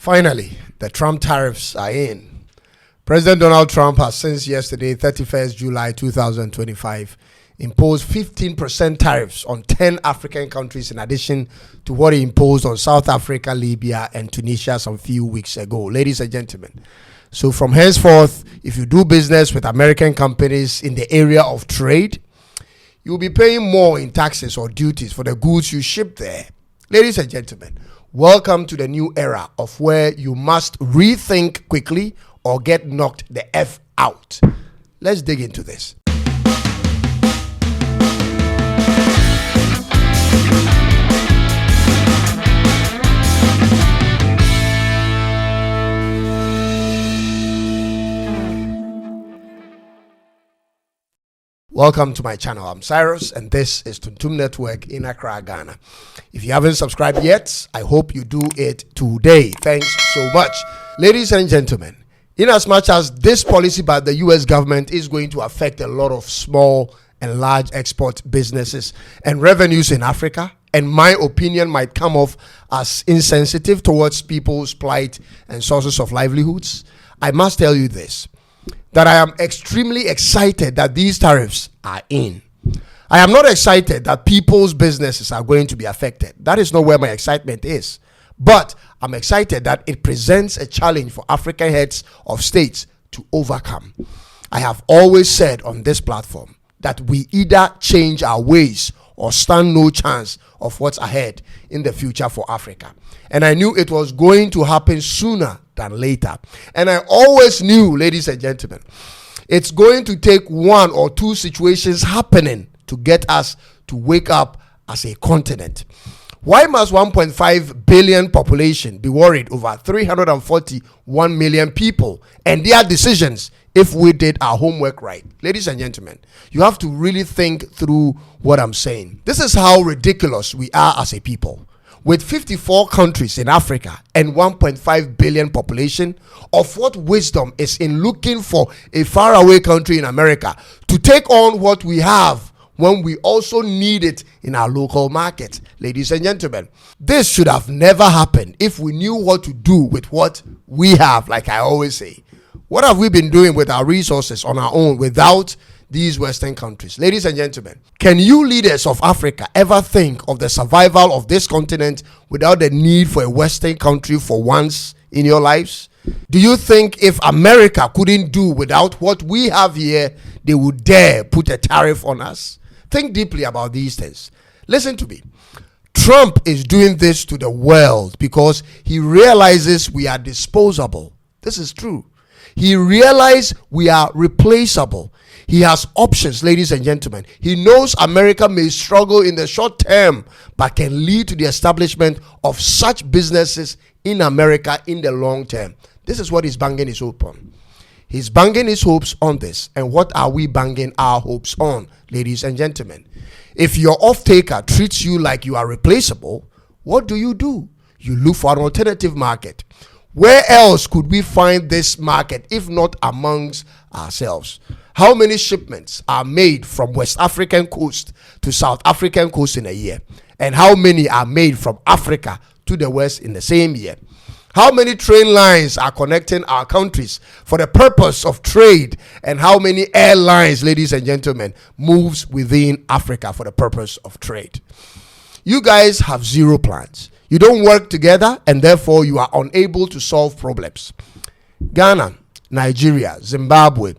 Finally, the Trump tariffs are in. President Donald Trump has since yesterday, 31st July 2025, imposed 15% tariffs on 10 African countries in addition to what he imposed on South Africa, Libya, and Tunisia some few weeks ago. Ladies and gentlemen, so from henceforth, if you do business with American companies in the area of trade, you'll be paying more in taxes or duties for the goods you ship there. Ladies and gentlemen, welcome to the new era of where you must rethink quickly or get knocked the F out. Let's dig into this. Welcome to my channel. I'm Cyrus and this is Tuntum Network in Accra, Ghana. If you haven't subscribed yet, I hope you do it today. Thanks so much. Ladies and gentlemen, in as much as this policy by the U.S. government is going to affect a lot of small and large export businesses and revenues in Africa, and my opinion might come off as insensitive towards people's plight and sources of livelihoods, I must tell you this, that I am extremely excited that these tariffs are in. I am not excited that people's businesses are going to be affected. That is not where my excitement is. But I'm excited that it presents a challenge for African heads of states to overcome. I have always said on this platform that we either change our ways or stand no chance of what's ahead in the future for Africa. And I knew it was going to happen sooner than later. And I always knew, ladies and gentlemen, it's going to take one or two situations happening to get us to wake up as a continent. Why must 1.5 billion population be worried over 341 million people and their decisions if we did our homework right? Ladies and gentlemen, you have to really think through what I'm saying. This is how ridiculous we are as a people. With 54 countries in Africa and 1.5 billion population, of what wisdom is in looking for a faraway country in America to take on what we have when we also need it in our local market? Ladies and gentlemen, this should have never happened if we knew what to do with what we have, like I always say. What have we been doing with our resources on our own without these Western countries? Ladies and gentlemen, can you leaders of Africa ever think of the survival of this continent without the need for a Western country for once in your lives? Do you think if America couldn't do without what we have here, they would dare put a tariff on us? Think deeply about these things. Listen to me. Trump is doing this to the world because he realizes we are disposable. This is true. He realized we are replaceable. He has options, ladies and gentlemen. He knows America may struggle in the short term, but can lead to the establishment of such businesses in America in the long term. This is what he's banging his hope on. He's banging his hopes on this. And what are we banging our hopes on, ladies and gentlemen? If your off-taker treats you like you are replaceable, what do? You look for an alternative market. Where else could we find this market if not amongst ourselves? How many shipments are made from West African coast to South African coast in a year? And how many are made from Africa to the West in the same year? How many train lines are connecting our countries for the purpose of trade? And how many airlines, ladies and gentlemen, moves within Africa for the purpose of trade? You guys have zero plans. You don't work together and therefore you are unable to solve problems. Ghana, Nigeria, Zimbabwe,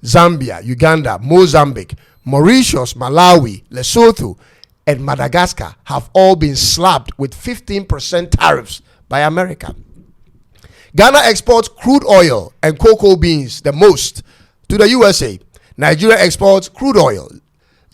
Zambia, Uganda, Mozambique, Mauritius, Malawi, Lesotho, and Madagascar have all been slapped with 15% tariffs by America. Ghana exports crude oil and cocoa beans the most to the USA. Nigeria exports crude oil.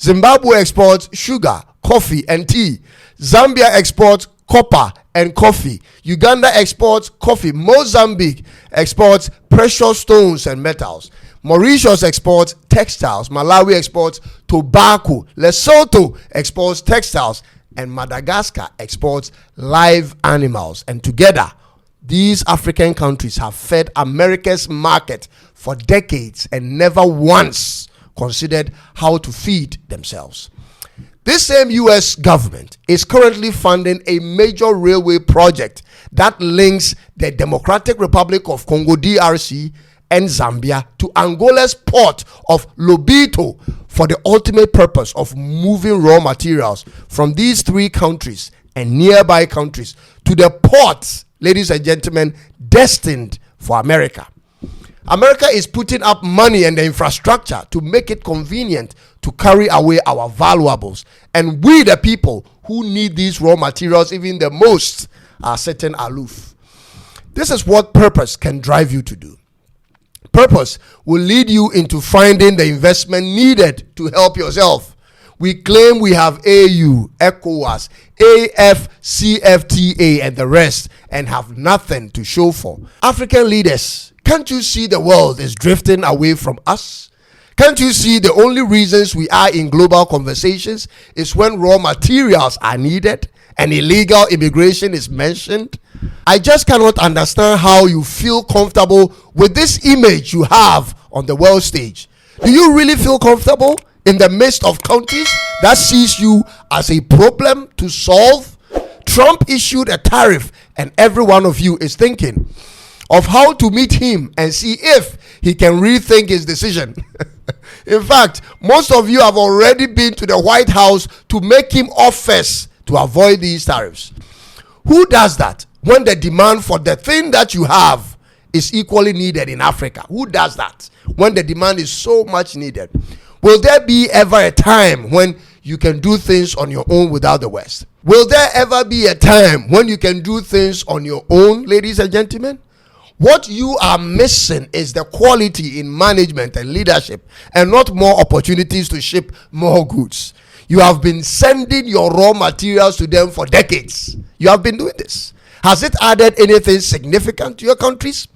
Zimbabwe exports sugar, coffee, and tea. Zambia exports copper and coffee. Uganda exports coffee. Mozambique exports precious stones and metals. Mauritius exports textiles. Malawi exports tobacco. Lesotho exports textiles. And Madagascar exports live animals. And together, these African countries have fed America's market for decades and never once considered how to feed themselves. This same U.S. government is currently funding a major railway project that links the Democratic Republic of Congo DRC and Zambia to Angola's port of Lobito for the ultimate purpose of moving raw materials from these three countries and nearby countries to the ports, ladies and gentlemen, destined for America. America is putting up money and the infrastructure to make it convenient to carry away our valuables. And we, the people who need these raw materials even the most, are sitting aloof. This is what purpose can drive you to do. Purpose will lead you into finding the investment needed to help yourself. We claim we have AU, ECOWAS, AFCFTA, and the rest, and have nothing to show for. African leaders, can't you see the world is drifting away from us? Can't you see the only reasons we are in global conversations is when raw materials are needed and illegal immigration is mentioned? I just cannot understand how you feel comfortable with this image you have on the world stage. Do you really feel comfortable in the midst of countries that sees you as a problem to solve? Trump issued a tariff, and every one of you is thinking of how to meet him and see if he can rethink his decision. In fact, most of you have already been to the White House to make him offers to avoid these tariffs. Who does that when the demand for the thing that you have is equally needed in Africa? Who does that when the demand is so much needed? Will there be ever a time when you can do things on your own without the West? Will there ever be a time when you can do things on your own, ladies and gentlemen? What you are missing is the quality in management and leadership, and not more opportunities to ship more goods. You have been sending your raw materials to them for decades. You have been doing this. Has it added anything significant to your countries?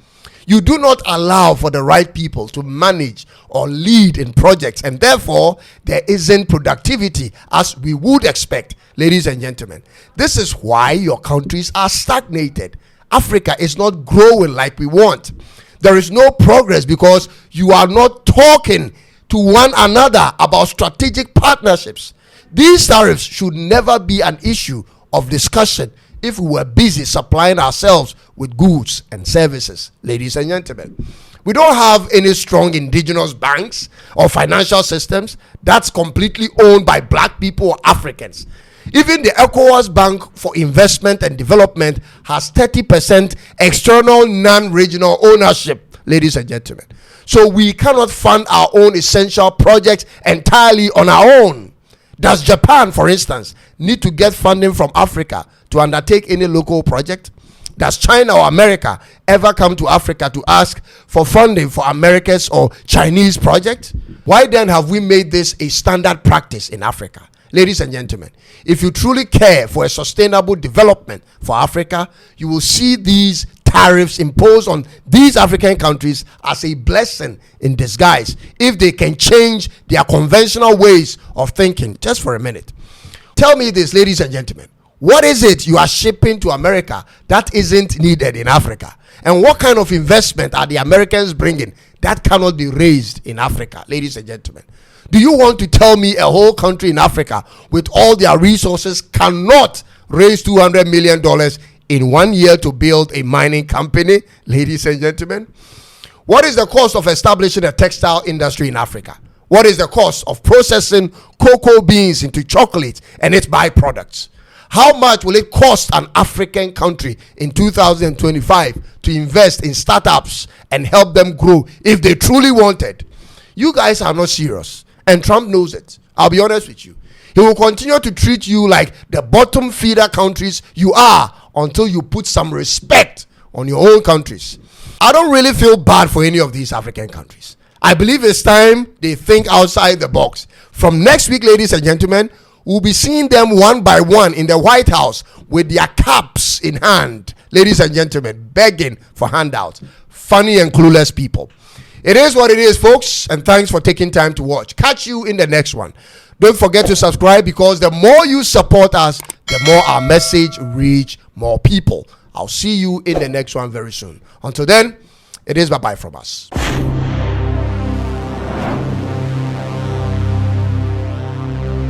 You do not allow for the right people to manage or lead in projects, and therefore there isn't productivity as we would expect, ladies and gentlemen. This is why your countries are stagnated. Africa is not growing like we want. There is no progress because you are not talking to one another about strategic partnerships. These tariffs should never be an issue of discussion if we were busy supplying ourselves with goods and services, ladies and gentlemen. We don't have any strong indigenous banks or financial systems that's completely owned by black people or Africans. Even the ECOWAS Bank for Investment and Development has 30% external non-regional ownership, ladies and gentlemen. So we cannot fund our own essential projects entirely on our own. Does Japan, for instance, need to get funding from Africa to undertake any local project? Does China or America ever come to Africa to ask for funding for America's or Chinese project? Why then have we made this a standard practice in Africa? Ladies and gentlemen, if you truly care for a sustainable development for Africa, you will see these tariffs imposed on these African countries as a blessing in disguise if they can change their conventional ways of thinking. Just for a minute. Tell me this, ladies and gentlemen. What is it you are shipping to America that isn't needed in Africa? And what kind of investment are the Americans bringing that cannot be raised in Africa, ladies and gentlemen? Do you want to tell me a whole country in Africa with all their resources cannot raise $200 million in 1 year to build a mining company, ladies and gentlemen? What is the cost of establishing a textile industry in Africa? What is the cost of processing cocoa beans into chocolate and its byproducts? How much will it cost an African country in 2025 to invest in startups and help them grow if they truly wanted? You guys are not serious, and Trump knows it. I'll be honest with you. He will continue to treat you like the bottom feeder countries you are until you put some respect on your own countries. I don't really feel bad for any of these African countries. I believe it's time they think outside the box. From next week, ladies and gentlemen, we'll be seeing them one by one in the White House with their caps in hand, ladies and gentlemen, begging for handouts. Funny and clueless people. It is what it is, folks, and thanks for taking time to watch. Catch you in the next one. Don't forget to subscribe, because the more you support us, the more our message reach more people. I'll see you in the next one very soon. Until then, it is bye-bye from us.